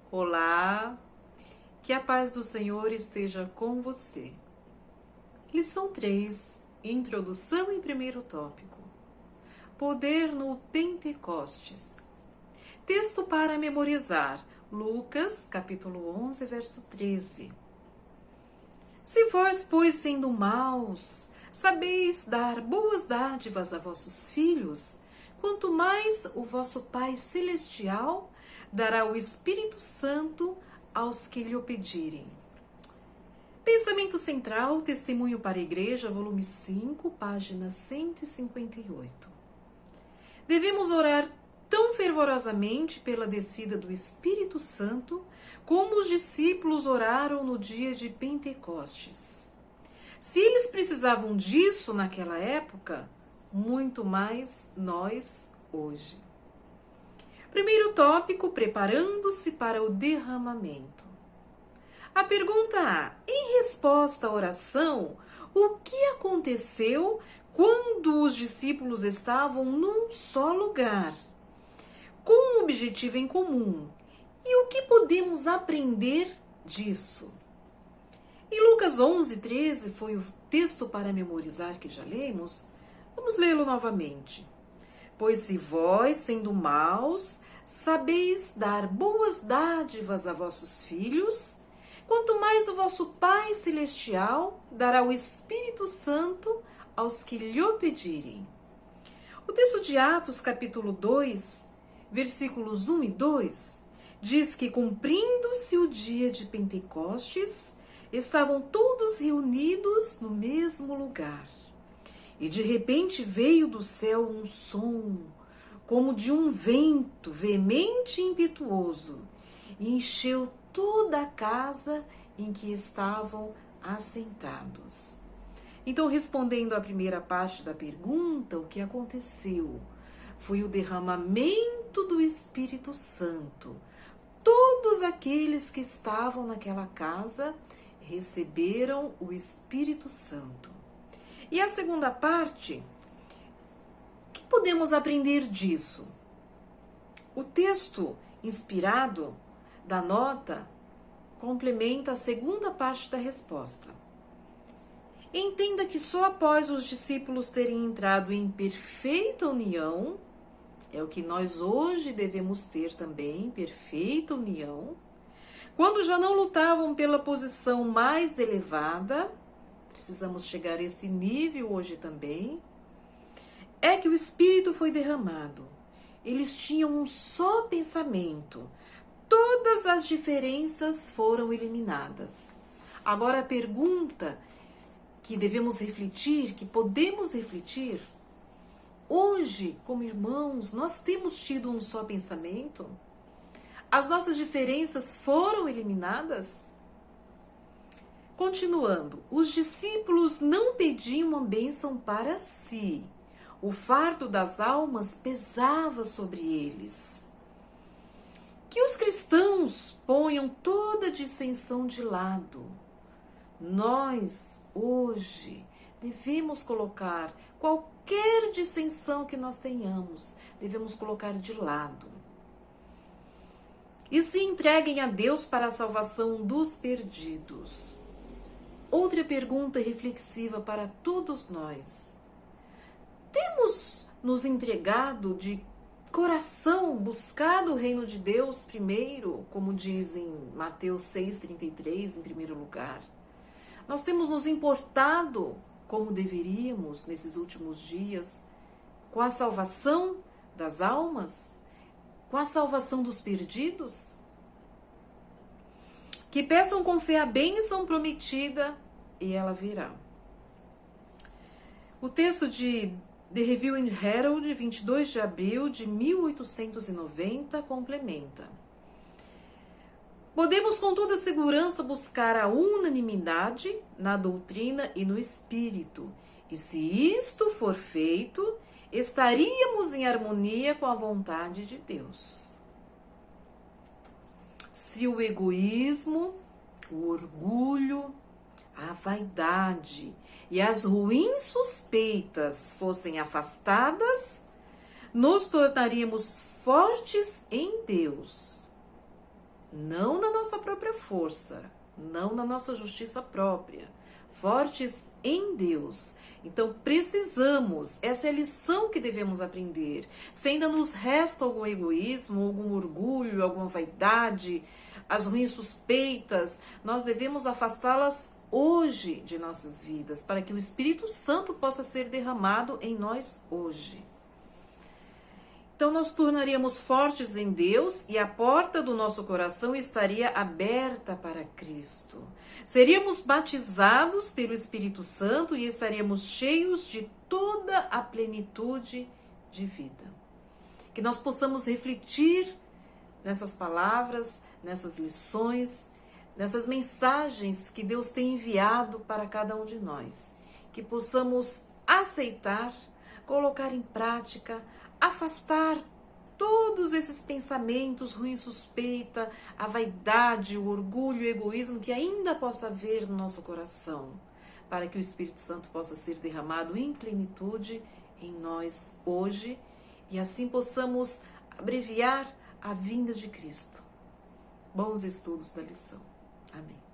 Olá, que a paz do Senhor esteja com você. Lição 3, Introdução em primeiro tópico. Poder no Pentecostes. Texto para memorizar, Lucas, capítulo 11, verso 13. Se vós, pois, sendo maus, sabeis dar boas dádivas a vossos filhos, quanto mais o vosso Pai Celestial dará o Espírito Santo aos que lhe o pedirem. Pensamento Central, Testemunho para a Igreja, volume 5, página 158. Devemos orar tão fervorosamente pela descida do Espírito Santo como os discípulos oraram no dia de Pentecostes. Se eles precisavam disso naquela época, muito mais nós hoje. Primeiro tópico, preparando-se para o derramamento. A pergunta A, em resposta à oração, o que aconteceu quando os discípulos estavam num só lugar, com um objetivo em comum? E o que podemos aprender disso? Em Lucas 11, 13, foi o texto para memorizar que já lemos. Vamos lê-lo novamente. Pois se vós, sendo maus, sabeis dar boas dádivas a vossos filhos, quanto mais o vosso Pai Celestial dará o Espírito Santo aos que lhe o pedirem. O texto de Atos, capítulo 2, versículos 1 e 2, diz que, cumprindo-se o dia de Pentecostes, estavam todos reunidos no mesmo lugar. E de repente veio do céu um som, como de um vento veemente e impetuoso, e encheu toda a casa em que estavam assentados. Então, respondendo à primeira parte da pergunta, o que aconteceu? Foi o derramamento do Espírito Santo. Todos aqueles que estavam naquela casa receberam o Espírito Santo. E a segunda parte, o que podemos aprender disso? O texto inspirado da nota complementa a segunda parte da resposta. Entenda que só após os discípulos terem entrado em perfeita união, é o que nós hoje devemos ter também, perfeita união, quando já não lutavam pela posição mais elevada, precisamos chegar a esse nível hoje também, é que o Espírito foi derramado. Eles tinham um só pensamento. Todas as diferenças foram eliminadas. Agora a pergunta que devemos refletir, que podemos refletir, hoje, como irmãos, nós temos tido um só pensamento? As nossas diferenças foram eliminadas? Continuando, os discípulos não pediam uma bênção para si. O fardo das almas pesava sobre eles. Que os cristãos ponham toda dissensão de lado. Nós, hoje, devemos colocar qualquer dissensão que nós tenhamos, devemos colocar de lado. E se entreguem a Deus para a salvação dos perdidos. Outra pergunta reflexiva para todos nós. Temos nos entregado de coração, buscado o reino de Deus primeiro, como diz em Mateus 6,33, em primeiro lugar? Nós temos nos importado como deveríamos nesses últimos dias com a salvação das almas, com a salvação dos perdidos? Que peçam com fé a bênção prometida e ela virá. O texto de The Review and Herald, 22 de abril de 1890, complementa. Podemos com toda segurança buscar a unanimidade na doutrina e no espírito, e se isto for feito, estaríamos em harmonia com a vontade de Deus. Se o egoísmo, o orgulho, a vaidade e as ruins suspeitas fossem afastadas, nos tornaríamos fortes em Deus. não na nossa própria força, não na nossa justiça própria, fortes em Deus. Então precisamos, essa é a lição que devemos aprender. Se ainda nos resta algum egoísmo, algum orgulho, alguma vaidade, as ruins suspeitas, nós devemos afastá-las hoje de nossas vidas, para que o Espírito Santo possa ser derramado em nós hoje. Então nós tornaríamos fortes em Deus e a porta do nosso coração estaria aberta para Cristo. Seríamos batizados pelo Espírito Santo e estaríamos cheios de toda a plenitude de vida. Que nós possamos refletir nessas palavras, nessas lições, nessas mensagens que Deus tem enviado para cada um de nós. Que possamos aceitar, colocar em prática, afastar todos esses pensamentos ruins, suspeita, a vaidade, o orgulho, o egoísmo que ainda possa haver no nosso coração, para que o Espírito Santo possa ser derramado em plenitude em nós hoje e assim possamos abreviar a vinda de Cristo. Bons estudos da lição. Amém.